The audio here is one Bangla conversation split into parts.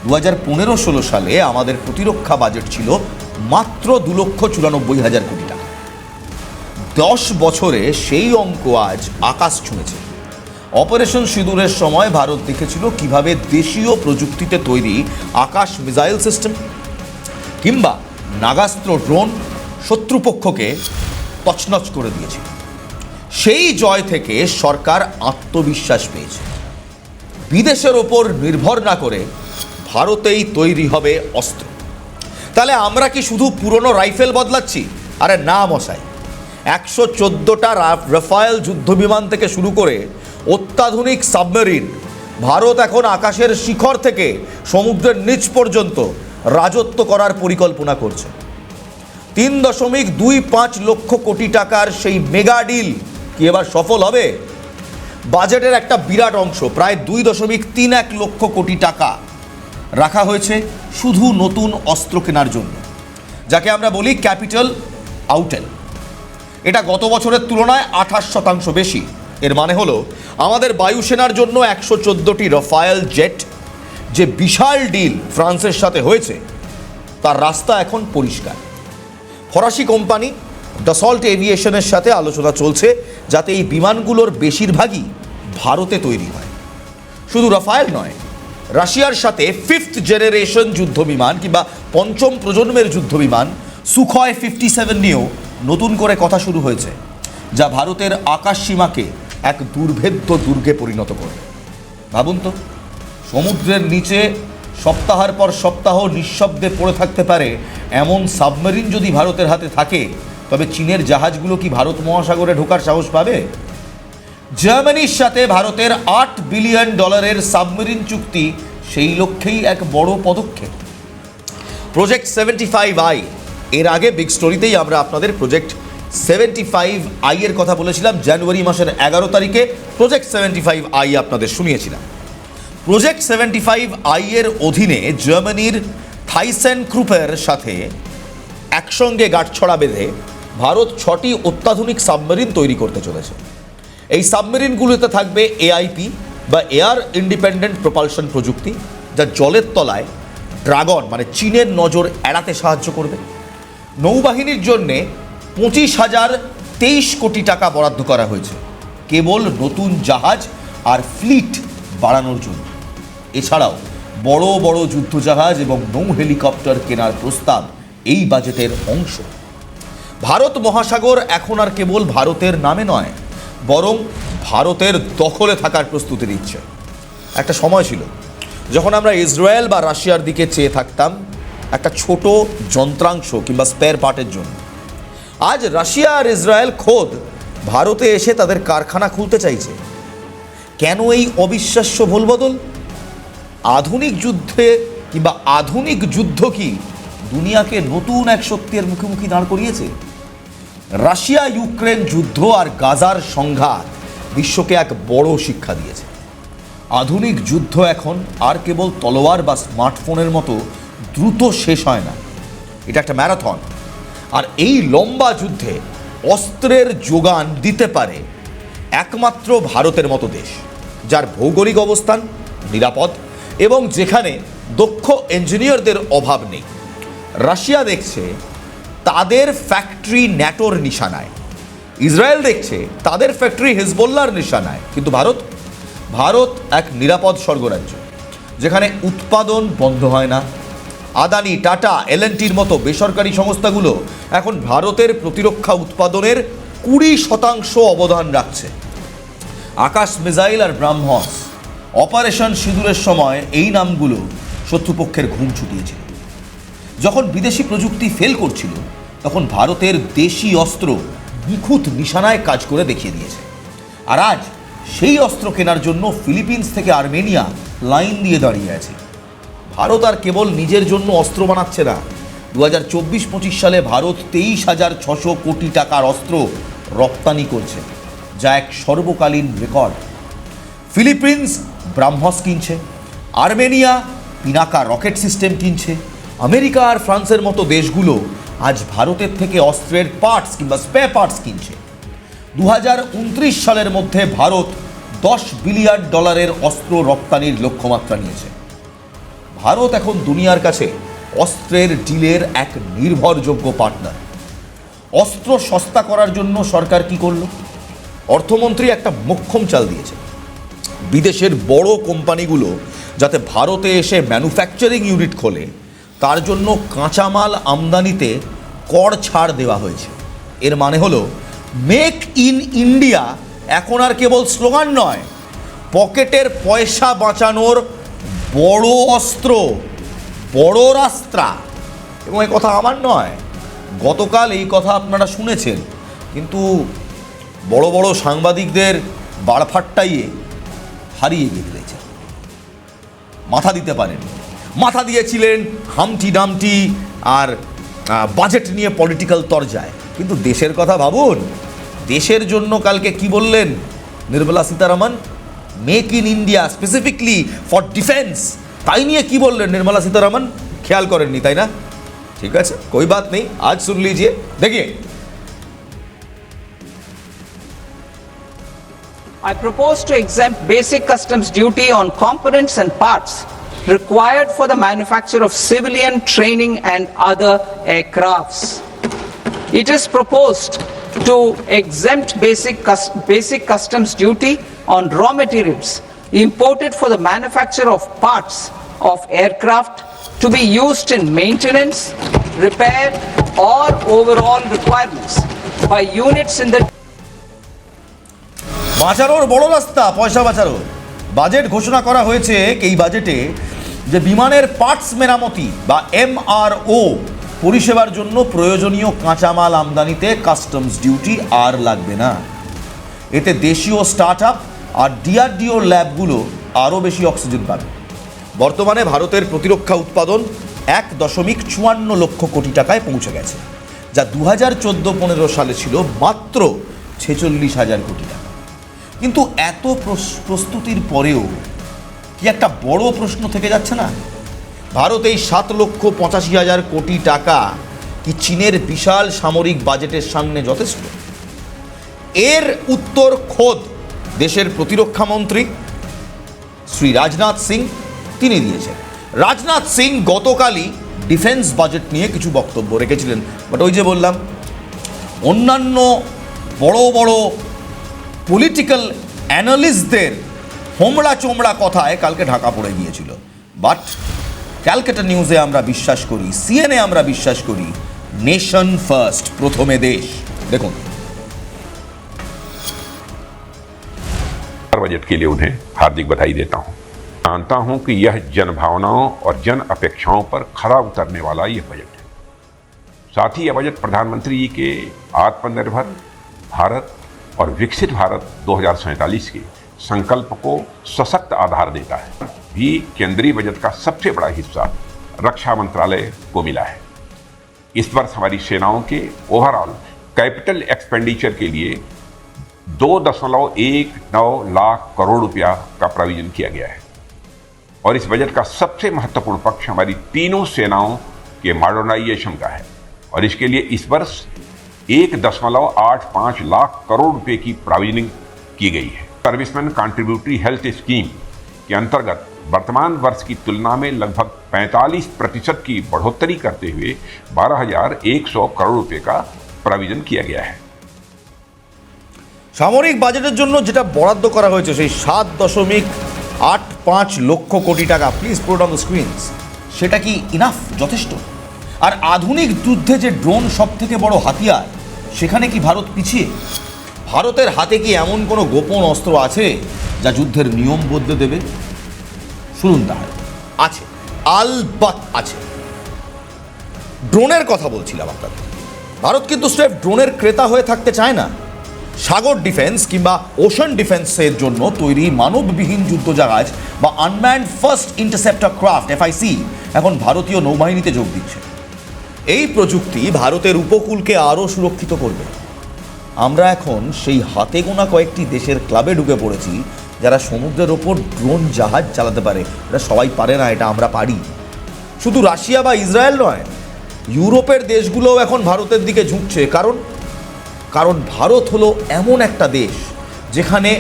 2015-16 সালে আমাদের প্রতিরক্ষা বাজেট ছিল মাত্র 2,94,000 কোটি টাকা। 10 বছরে সেই অঙ্ক আজ আকাশ ছুঁয়েছে। অপারেশন সিঁদুরের সময় ভারত দেখেছিল কিভাবে দেশীয় প্রযুক্তিতে তৈরি আকাশ মিসাইল সিস্টেম কিংবা নাগাস্ত্র ড্রোন শত্রুপক্ষকে তছনছ করে দিয়েছিল। সেই জয় থেকে সরকার আত্মবিশ্বাস পেয়েছে। বিদেশের ওপর নির্ভর না করে ভারতেই তৈরি হবে অস্ত্র। তাহলে আমরা কি শুধু পুরনো রাইফেল বদলাচ্ছি? আরে না মশাই, 114টা রাফায়েল যুদ্ধবিমান থেকে শুরু করে অত্যাধুনিক সাবমেরিন ভারত এখন আকাশের শিখর থেকে সমুদ্রের নিচ পর্যন্ত রাজত্ব করার পরিকল্পনা করছে। 3.25 লক্ষ কোটি টাকার সেই মেগা ডিল কি এবার সফল হবে? বাজেটের একটা বিরাট অংশ, প্রায় 2.31 লক্ষ কোটি টাকা রাখা হয়েছে শুধু নতুন অস্ত্র কেনার জন্য, যাকে আমরা বলি ক্যাপিটাল আউটেল। এটা গত বছরের তুলনায় 28% বেশি। এর মানে হলো আমাদের বায়ুসেনার জন্য 114টি রাফায়েল জেট, যে বিশাল ডিল ফ্রান্সের সাথে হয়েছে, তার রাস্তা এখন পরিষ্কার। ফরাসি কোম্পানি ডাসল্ট এভিয়েশনের সাথে আলোচনা চলছে যাতে এই বিমানগুলোর বেশিরভাগই ভারতে তৈরি হয়। শুধু রাফায়েল নয়, রাশিয়ার সাথে 5th জেনারেশন যুদ্ধবিমান কিংবা 5ম প্রজন্মের যুদ্ধবিমান সুখয় 57 নিয়েও নতুন করে কথা শুরু হয়েছে, যা ভারতের আকাশ সীমাকে এক দুর্ভেদ্য দুর্গে পরিণত করবে। ভাবুন তো, সমুদ্রের নিচে সপ্তাহের পর সপ্তাহ নিঃশব্দে পড়ে থাকতে পারে এমন সাবমেরিন যদি ভারতের হাতে থাকে, তবে চীনের জাহাজগুলো কি ভারত মহাসাগরে ঢোকার সাহস পাবে? জার্মানির সাথে ভারতের $8 বিলিয়ন সাবমেরিন চুক্তি সেই লক্ষ্যেই এক বড় পদক্ষেপ। প্রজেক্ট 75I, এর আগে বিগ স্টোরিতেই আমরা আপনাদের প্রজেক্ট 75I এর কথা বলেছিলাম। জানুয়ারি মাসের 11 তারিখে প্রজেক্ট 75I আপনাদের শুনিয়েছিলাম। প্রজেক্ট 75I এর অধীনে জার্মানির থাইসেন গ্রুপের সাথে একসঙ্গে গাঁটছড়া বেঁধে ভারত 6টি অত্যাধুনিক সাবমেরিন তৈরি করতে চলেছে। এই সাবমেরিনগুলোতে থাকবে AIP বা এয়ার ইন্ডিপেন্ডেন্ট প্রপালশন প্রযুক্তি, যা জলের তলায় ড্রাগন মানে চীনের নজর এড়াতে সাহায্য করবে। নৌবাহিনীর জন্যে 25,023 কোটি টাকা বরাদ্দ করা হয়েছে কেবল নতুন জাহাজ আর ফ্লিট বাড়ানোর জন্য। এছাড়াও বড় বড় যুদ্ধজাহাজ এবং নৌ হেলিকপ্টার কেনার প্রস্তাব এই বাজেটের অংশ। ভারত মহাসাগর এখন আর কেবল ভারতের নামে নয়, বরং ভারতের দখলে থাকার প্রস্তুতি নিচ্ছে। একটা সময় ছিল যখন আমরা ইসরায়েল বা রাশিয়ার দিকে চেয়ে থাকতাম একটা ছোট যন্ত্রাংশ কিংবা স্পেয়ার পার্টের জন্য। আজ রাশিয়া আর ইসরায়েল খোদ ভারতে এসে তাদের কারখানা খুলতে চাইছে। কেন এই অবিশ্বাস্য ভুলবদল? আধুনিক যুদ্ধে কিংবা আধুনিক যুদ্ধ কি দুনিয়াকে নতুন এক সত্যের মুখোমুখি দাঁড় করিয়েছে? রাশিয়া ইউক্রেন যুদ্ধ আর গাজার সংঘাত বিশ্বকে এক বড় শিক্ষা দিয়েছে। আধুনিক যুদ্ধ এখন আর কেবল তলোয়ার বা স্মার্টফোনের মতো দ্রুত শেষ হয় না, এটা একটা ম্যারাথন। আর এই লম্বা যুদ্ধে অস্ত্রের যোগান দিতে পারে একমাত্র ভারতের মতো দেশ, যার ভৌগোলিক অবস্থান নিরাপদ এবং যেখানে দক্ষ ইঞ্জিনিয়ারদের অভাব নেই। রাশিয়া দেখছে তাদের ফ্যাক্টরি ন্যাটোর নিশানায়, ইসরায়েল দেখছে তাদের ফ্যাক্টরি হিজবুল্লাহর নিশানায়, কিন্তু ভারত এক নিরাপদ স্বর্গরাজ্য, যেখানে উৎপাদন বন্ধ হয় না। আদানি, টাটা, L&Tর মতো বেসরকারি সংস্থাগুলো এখন ভারতের প্রতিরক্ষা উৎপাদনের 20% অবদান রাখছে। আকাশ মিসাইল আর ব্রাহ্মস, অপারেশন সিঁদুরের সময় এই নামগুলো শত্রুপক্ষের ঘুম ছুটিয়েছিল। যখন বিদেশি প্রযুক্তি ফেল করছিল, তখন ভারতের দেশি অস্ত্র নিখুঁত নিশানায় কাজ করে দেখিয়ে দিয়েছে। আর আজ সেই অস্ত্র কেনার জন্য ফিলিপিন্স থেকে আর্মেনিয়া লাইন দিয়ে দাঁড়িয়ে আছে। ভারত আর কেবল নিজের জন্য অস্ত্র বানাচ্ছে না, 2024-25 সালে ভারত 23,600 কোটি টাকার অস্ত্র রপ্তানি করছে, যা এক সর্বকালীন রেকর্ড। ফিলিপিন্স ব্রাহ্মস কিনছে, আর্মেনিয়া পিনাকা রকেট সিস্টেম কিনছে, আমেরিকা আর ফ্রান্সের মতো দেশগুলো আজ ভারতের থেকে অস্ত্রের পার্টস কিংবা স্পেয়ার পার্টস কিনছে। 2029 সালের মধ্যে ভারত $10 বিলিয়ন অস্ত্র রপ্তানির লক্ষ্যমাত্রা নিয়েছে। ভারত এখন দুনিয়ার কাছে অস্ত্রের ডিলের এক নির্ভরযোগ্য পার্টনার। অস্ত্র সস্তা করার জন্য সরকার কি করলো? অর্থমন্ত্রী একটা মোক্ষম চাল দিয়েছে। বিদেশের বড় কোম্পানিগুলো যাতে ভারতে এসে ম্যানুফ্যাকচারিং ইউনিট খোলে তার জন্য কাঁচামাল আমদানিতে কর ছাড় দেওয়া হয়েছে। এর মানে হলো মেক ইন ইন্ডিয়া এখন আর কেবল স্লোগান নয়, পকেটের পয়সা বাঁচানোর বড় অস্ত্র, বড় রাস্তা। এবং এই কথা আমার নয়, গতকাল এই কথা আপনারা শুনেছেন, কিন্তু বড় বড় সাংবাদিকদের বাড়ফাট্টাইয়ে হারিয়ে গিয়েছে, মাথা দিতে পারেন। মাথা দিয়েছিলেন হামটি ডামটি আর বাজেট নিয়ে পলিটিক্যাল তরজায়, কিন্তু দেশের কথা ভাবুন। দেশের জন্য কালকে কি বললেন Nirmala Sitharaman? Make in India specifically for defence, তাই নিয়ে কি বললেন নির্মলা সীতারামন? খেয়াল করেননি তাই না? ঠিক আছে, कोई बात नहीं, आज सुन लीजिए। देखिए, I propose to exempt basic customs duty on components and parts required for the manufacture of civilian training and other aircrafts. It is proposed to exempt basic customs duty on raw materials imported for the manufacture of parts of aircraft to be used in maintenance, repair or overall requirements by units in the বাঁচানোর বড় রাস্তা, পয়সা বাঁচানো। বাজেট ঘোষণা করা হয়েছে এই বাজেটে যে বিমানের পার্টস মেরামতি বা MRO পরিষেবার জন্য প্রয়োজনীয় কাঁচামাল আমদানিতে কাস্টমস ডিউটি আর লাগবে না। এতে দেশীয় স্টার্ট আপ আর DRDO ল্যাবগুলো আরও বেশি অক্সিজেন পাবে। বর্তমানে ভারতের প্রতিরক্ষা উৎপাদন 1.54 লক্ষ কোটি টাকায় পৌঁছে গেছে, যা 2014-15 সালে ছিল মাত্র 46,000 কোটি টাকা। কিন্তু এত প্রস্তুতির পরেও কি একটা বড় প্রশ্ন থেকে যাচ্ছে না? ভারত এই 7,85,000 কোটি টাকা কি চীনের বিশাল সামরিক বাজেটের সামনে যথেষ্ট? এর উত্তর খোদ দেশের প্রতিরক্ষা মন্ত্রী শ্রী রাজনাথ সিং তিনি দিয়েছেন। রাজনাথ সিং গতকালই ডিফেন্স বাজেট নিয়ে কিছু বক্তব্য রেখেছিলেন, বাট ওই যে বললাম, অন্যান্য বড় বড় পলিটিক্যাল অ্যানালিস্টদের হোমড়া চোমড়া কথায় কালকে ঢাকা পড়ে গিয়েছিল। বাট ক্যালকাটা নিউজে আমরা বিশ্বাস করি, CNN আমরা বিশ্বাস করি, নেশন ফার্স্ট, প্রথমে দেশ। দেখুন, बजट के लिए उन्हें हार्दिक बधाई देता हूं। मानता हूं कि यह जन भावनाओं और जन अपेक्षाओं पर खरा उतरने वाला यह बजट है। साथ ही यह बजट प्रधानमंत्री जी के आत्मनिर्भर भारत और विकसित भारत 2047 के संकल्प को सशक्त आधार देता है। भी केंद्रीय बजट का सबसे बड़ा हिस्सा रक्षा मंत्रालय को मिला है। इस वर्ष हमारी सेनाओं के ओवरऑल कैपिटल एक्सपेंडिचर के लिए 2.19 लाख करोड़ रुपया का प्रोविजन किया गया है। और इस बजट का सबसे महत्वपूर्ण पक्ष हमारी तीनों सेनाओं के मॉडर्नाइजेशन का है, और इसके लिए इस वर्ष 1.85 लाख करोड़ रुपए की प्रोविजनिंग की गई है। सर्विसमैन कंट्रीब्यूटरी हेल्थ स्कीम के अंतर्गत वर्तमान वर्ष की तुलना में लगभग 45% की बढ़ोतरी करते हुए 12,100 करोड़ रुपए का प्रोविजन किया गया है। সামরিক বাজেটের জন্য যেটা বরাদ্দ করা হয়েছে সেই 7.85 লক্ষ কোটি টাকা, please put on the screens, সেটা কি ইনাফ, যথেষ্ট? আর আধুনিক যুদ্ধে যে ড্রোন সব থেকে বড় হাতিয়ার, সেখানে কি ভারত পিছিয়ে? ভারতের হাতে কি এমন কোনো গোপন অস্ত্র আছে যা যুদ্ধের নিয়ম বদলে দেবে? শুনুন, তাহলে আছে, আলবাত আছে। ড্রোনের কথা বলছিলাম আপনাদের। ভারত কিন্তু স্রেফ ড্রোনের ক্রেতা হয়ে থাকতে চায় না। সাগর ডিফেন্স কিংবা ওশান ডিফেন্সের জন্য তৈরি মানববিহীন যুদ্ধজাহাজ বা unmanned first interceptor craft FIC এখন ভারতীয় নৌবাহিনীতে যোগ দিচ্ছে। এই প্রযুক্তি ভারতের উপকূলকে আরও সুরক্ষিত করবে। আমরা এখন সেই হাতে গোনা কয়েকটি দেশের ক্লাবে ঢুকে পড়েছি যারা সমুদ্রের ওপর ড্রোন জাহাজ চালাতে পারে। এটা সবাই পারে না, এটা আমরা পারি। শুধু রাশিয়া বা ইসরায়েল নয়, ইউরোপের দেশগুলোও এখন ভারতের দিকে ঝুঁকছে। কারণ ভারত হলো এমন একটা দেশ যেখানে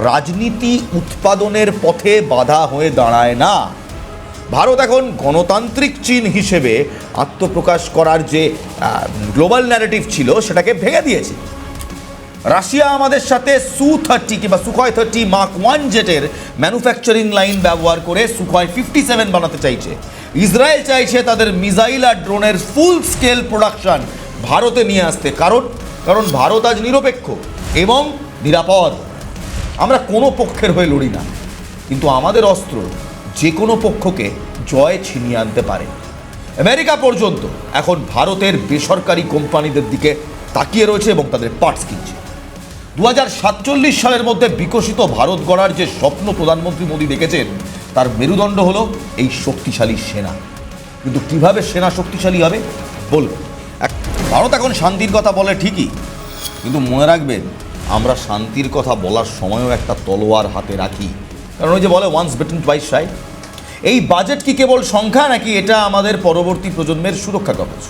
রাজনীতি উৎপাদনের পথে বাধা হয়ে দাঁড়ায় না। ভারত এখন গণতান্ত্রিক চীন হিসেবে আত্মপ্রকাশ করার যে গ্লোবাল ন্যারেটিভ ছিল সেটাকে ভেঙে দিয়েছে। রাশিয়া আমাদের সাথে সু-30 কিংবা সুখয় 30 মার্ক 1 জেটের ম্যানুফ্যাকচারিং লাইন ব্যবহার করে সুখয় 57 বানাতে চাইছে। ইসরায়েল চাইছে তাদের মিসাইল আর ড্রোনের ফুল স্কেল প্রোডাকশন ভারতে নিয়ে আসতে, কারণ ভারত আজ নিরপেক্ষ এবং নিরাপদ। আমরা কোনো পক্ষের হয়ে লড়ি না, কিন্তু আমাদের অস্ত্র যে কোনো পক্ষকে জয় ছিনিয়ে আনতে পারে। আমেরিকা পর্যন্ত এখন ভারতের বেসরকারি কোম্পানিদের দিকে তাকিয়ে রয়েছে এবং তাদের পার্টস কিনছে। 2047 সালের মধ্যে বিকশিত ভারত গড়ার যে স্বপ্ন প্রধানমন্ত্রী মোদী দেখেছেন, তার মেরুদণ্ড হলো এই শক্তিশালী সেনা। কিন্তু কিভাবে সেনা শক্তিশালী হবে বলব। ভারত এখন শান্তির কথা বলে ঠিকই, কিন্তু মনে রাখবেন আমরা শান্তির কথা বলার সময়ও একটা তলোয়ার হাতে রাখি, কারণ ওই যে বলে ওয়ান্স বিটেন টুয়াইস শাই। এই বাজেট কি কেবল সংখ্যা, নাকি এটা আমাদের পরবর্তী প্রজন্মের সুরক্ষা কবচ?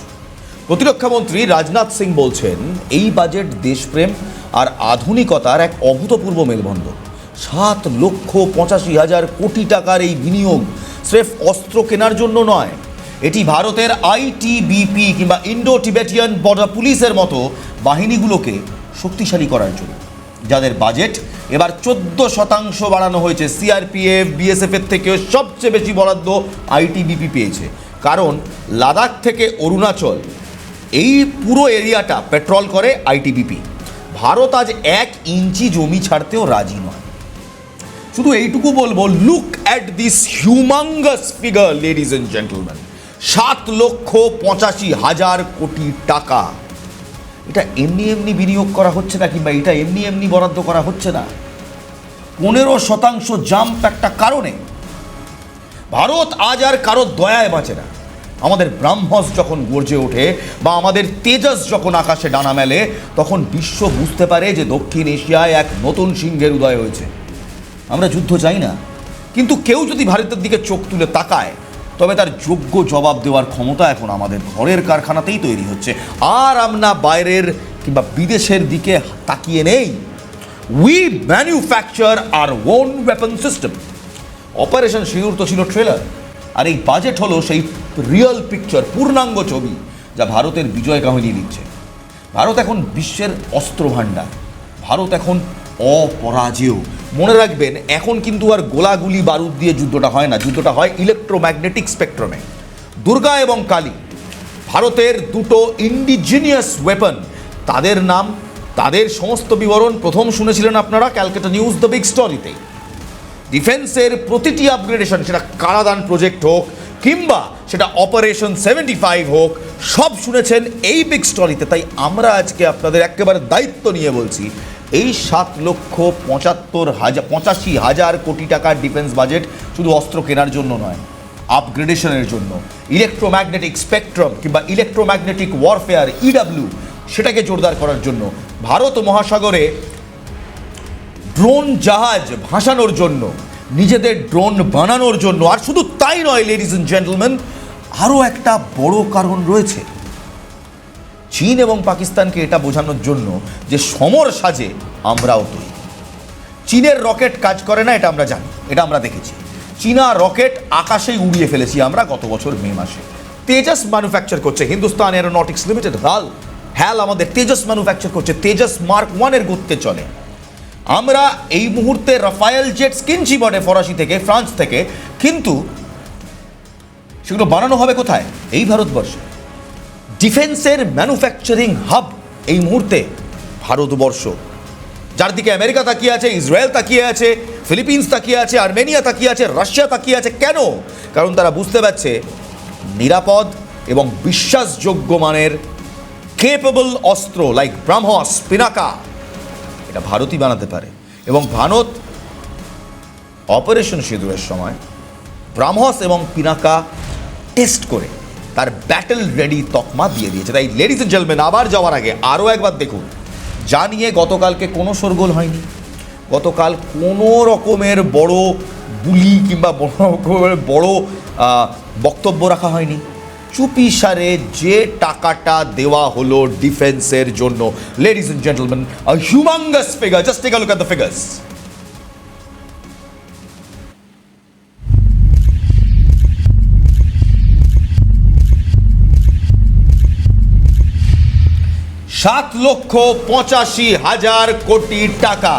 প্রতিরক্ষামন্ত্রী রাজনাথ সিং বলছেন এই বাজেট দেশপ্রেম আর আধুনিকতার এক অভূতপূর্ব মেলবন্ধন। 7,85,000 কোটি টাকার এই বিনিয়োগ স্রেফ অস্ত্র কেনার জন্য নয়, এটি ভারতের আইটিবিপি কিংবা ইন্ডো টিবেটিয়ান বর্ডার পুলিশের মতো বাহিনীগুলোকে শক্তিশালী করার জন্য, যাদের বাজেট এবার 14% বাড়ানো হয়েছে। সিআরপিএফ, বিএসএফের থেকেও সবচেয়ে বেশি বরাদ্দ আইটিবিপি পেয়েছে, কারণ লাদাখ থেকে অরুণাচল এই পুরো এরিয়াটা পেট্রোল করে আইটিবিপি। ভারত আজ 1 ইঞ্চি জমি ছাড়তেও রাজি নয়। শুধু এইটুকু বলবো, look at this humongous figure ladies and gentleman, 7,85,000 crore টাকা। এটা এমনি এমনি বিনিয়োগ করা হচ্ছে না, কিংবা এটা এমনি এমনি বরাদ্দ করা হচ্ছে না। 15% জাম্প একটা কারণে। ভারত আজ আর কারোর দয়ায় বাঁচে না। আমাদের ব্রাহ্মস যখন গর্জে ওঠে বা আমাদের তেজস যখন আকাশে ডানা মেলে, তখন বিশ্ব বুঝতে পারে যে দক্ষিণ এশিয়ায় এক নতুন সিংহের উদয় হয়েছে। আমরা যুদ্ধ চাই না, কিন্তু কেউ যদি ভারতের দিকে চোখ তুলে তাকায়, তবে তার যোগ্য জবাব দেওয়ার ক্ষমতা এখন আমাদের ঘরের কারখানাতেই তৈরি হচ্ছে, আর আমরা বাইরের কিংবা বিদেশের দিকে তাকিয়ে নেই। We manufacture our own weapon system. Operation Sindoor তো ছিল ট্রেলার, আর এই বাজেট হলো সেই রিয়েল পিকচার, পূর্ণাঙ্গ ছবি যা ভারতের বিজয় কাহিনী লিখছে। ভারত এখন বিশ্বের অস্ত্র ভাণ্ডার, ভারত এখন অপরাজেয়। মনে রাখবেন, এখন কিন্তু আর গোলাগুলি বারুদ দিয়ে যুদ্ধটা হয় না, যুদ্ধটা হয় ইলেকট্রোম্যাগনেটিক স্পেকট্রামে। দুর্গা এবং কালী ভারতের দুটো ইন্ডিজিনিয়াস ওয়েপন, তাদের নাম, তাদের সমস্ত বিবরণ প্রথম শুনেছিলেন আপনারা ক্যালকাটা নিউজ দ্য বিগ স্টোরিতে। ডিফেন্সের প্রতিটি আপগ্রেডেশন, সেটা কারাদান প্রজেক্ট হোক কিংবা সেটা অপারেশন 75 হোক, সব শুনেছেন এই বিগ স্টোরিতে। তাই আমরা আজকে আপনাদের একেবারে দায়িত্ব নিয়ে বলছি, এই 7,85,000 কোটি টাকার ডিফেন্স বাজেট শুধু অস্ত্র কেনার জন্য নয়, আপগ্রেডেশনের জন্য, ইলেকট্রোম্যাগনেটিক স্পেকট্রাম কিংবা ইলেকট্রোম্যাগনেটিক ওয়ারফেয়ার ইডাব্লিউ সেটাকে জোরদার করার জন্য, ভারত মহাসাগরে ড্রোন জাহাজ ভাসানোর জন্য, নিজেদের ড্রোন বানানোর জন্য। আর শুধু তাই নয় লেডিজ এন্ড জেন্টলম্যান, আরও একটা বড় কারণ রয়েছে। চীন এবং পাকিস্তানকে এটা বোঝানোর জন্য যে সমর সাজে আমরাও তৈরি। চীনের রকেট কাজ করে না, এটা আমরা জানি, এটা আমরা দেখেছি। চীনা রকেট আকাশেই উড়িয়ে ফেলেছি আমরা গত বছর মে মাসে। তেজস ম্যানুফ্যাকচার করছে হিন্দুস্তান এরোনটিক্স লিমিটেড, হ্যাল আমাদের তেজস ম্যানুফ্যাকচার করছে, তেজস মার্ক 1 গতিতে চলে। আমরা এই মুহূর্তে রাফায়েল জেটস কিনছি বটে ফরাসি থেকে, ফ্রান্স থেকে, কিন্তু সেগুলো বানানো হবে কোথায়? এই ভারতবর্ষে। ডিফেন্সের ম্যানুফ্যাকচারিং হাব এই মুহূর্তে ভারতবর্ষ, যার দিকে আমেরিকা তাকিয়ে আছে, ইসরায়েল তাকিয়ে আছে, ফিলিপিন্স তাকিয়ে আছে, আর্মেনিয়া তাকিয়ে আছে, রাশিয়া তাকিয়ে আছে। কেন? কারণ তারা বুঝতে পারছে নিরাপদ এবং বিশ্বাসযোগ্য মানের কেপেবল অস্ত্র লাইক ব্রাহ্মস, পিনাকা, এটা ভারতই বানাতে পারে। এবং ভারত অপারেশন সিঁদুরের সময় ব্রাহ্মস এবং পিনাকা টেস্ট করে তার ব্যাটেল রেডি তকমা দিয়ে দিয়েছে। তাই লেডিজ এন্ড জেন্টলম্যান, আবার যাওয়ার আগে আরও একবার দেখুন, যা নিয়ে গতকালকে কোনো শোরগোল হয়নি, গতকাল কোনো রকমের বড় বুলি কিংবা বড় বক্তব্য রাখা হয়নি। চুপিসারে যে টাকাটা দেওয়া হলো ডিফেন্সের জন্য, ladies and gentleman, a humongous figure, just take a look at the figures. 7,85,000 crore টাকা।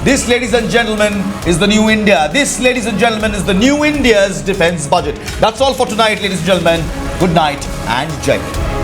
This, ladies and gentlemen, is the new India. This, ladies and gentlemen, is the new India's defense budget. That's all for tonight, ladies and gentlemen. Good night and Jai Hind.